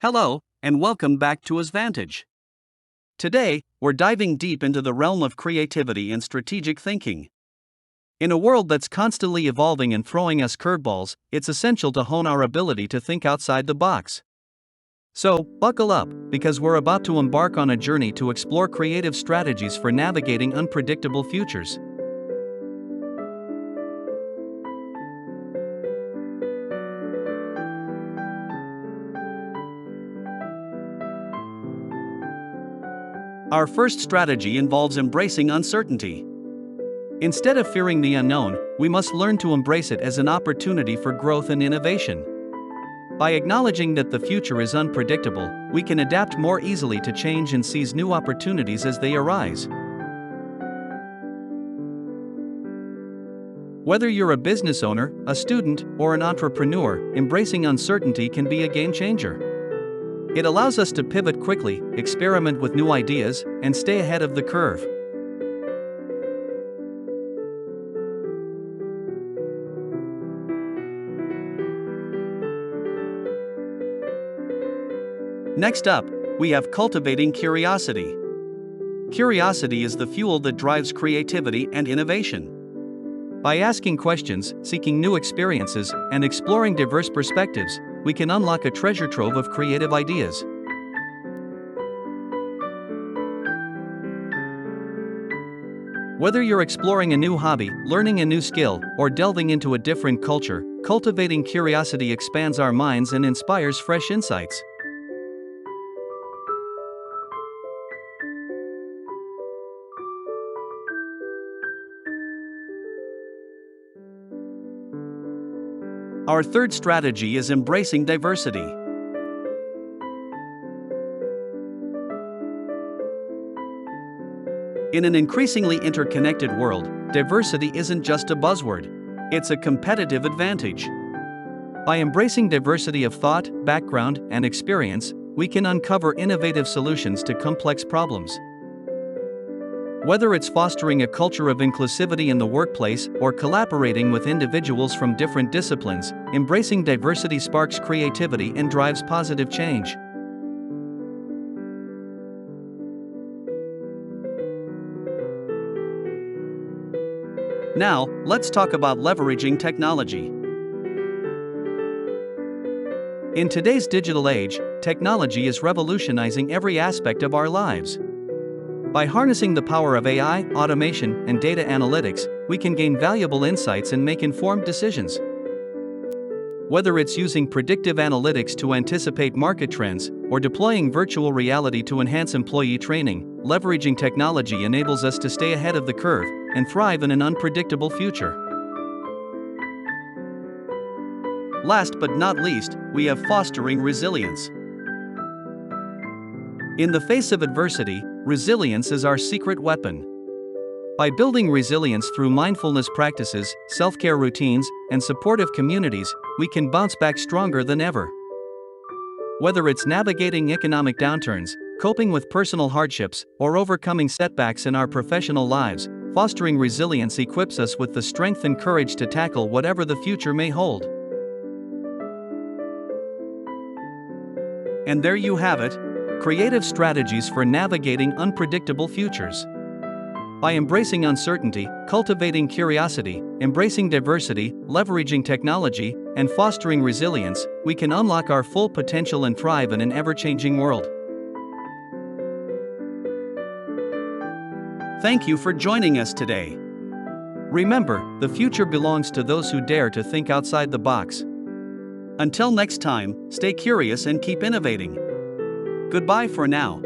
Hello, and welcome back to Asvantage. Today, we're diving deep into the realm of creativity and strategic thinking. In a world that's constantly evolving and throwing us curveballs, it's essential to hone our ability to think outside the box. So, buckle up, because we're about to embark on a journey to explore creative strategies for navigating unpredictable futures. Our first strategy involves embracing uncertainty. Instead of fearing the unknown, we must learn to embrace it as an opportunity for growth and innovation. By acknowledging that the future is unpredictable, we can adapt more easily to change and seize new opportunities as they arise. Whether you're a business owner, a student, or an entrepreneur, embracing uncertainty can be a game changer. It allows us to pivot quickly, experiment with new ideas, and stay ahead of the curve. Next up, we have cultivating curiosity. Curiosity is the fuel that drives creativity and innovation. By asking questions, seeking new experiences, and exploring diverse perspectives, we can unlock a treasure trove of creative ideas. Whether you're exploring a new hobby, learning a new skill, or delving into a different culture, cultivating curiosity expands our minds and inspires fresh insights. Our third strategy is embracing diversity. In an increasingly interconnected world, diversity isn't just a buzzword, it's a competitive advantage. By embracing diversity of thought, background, and experience, we can uncover innovative solutions to complex problems. Whether it's fostering a culture of inclusivity in the workplace or collaborating with individuals from different disciplines, embracing diversity sparks creativity and drives positive change. Now, let's talk about leveraging technology. In today's digital age, technology is revolutionizing every aspect of our lives. By harnessing the power of AI, automation, and data analytics, we can gain valuable insights and make informed decisions. Whether it's using predictive analytics to anticipate market trends, or deploying virtual reality to enhance employee training, leveraging technology enables us to stay ahead of the curve and thrive in an unpredictable future. Last but not least, we have fostering resilience. In the face of adversity, resilience is our secret weapon. By building resilience through mindfulness practices, self-care routines, and supportive communities, we can bounce back stronger than ever. Whether it's navigating economic downturns, coping with personal hardships, or overcoming setbacks in our professional lives, fostering resilience equips us with the strength and courage to tackle whatever the future may hold. And there you have it. Creative strategies for navigating unpredictable futures. By embracing uncertainty, cultivating curiosity, embracing diversity, leveraging technology, and fostering resilience, we can unlock our full potential and thrive in an ever-changing world. Thank you for joining us today. Remember, the future belongs to those who dare to think outside the box. Until next time, stay curious and keep innovating. Goodbye for now.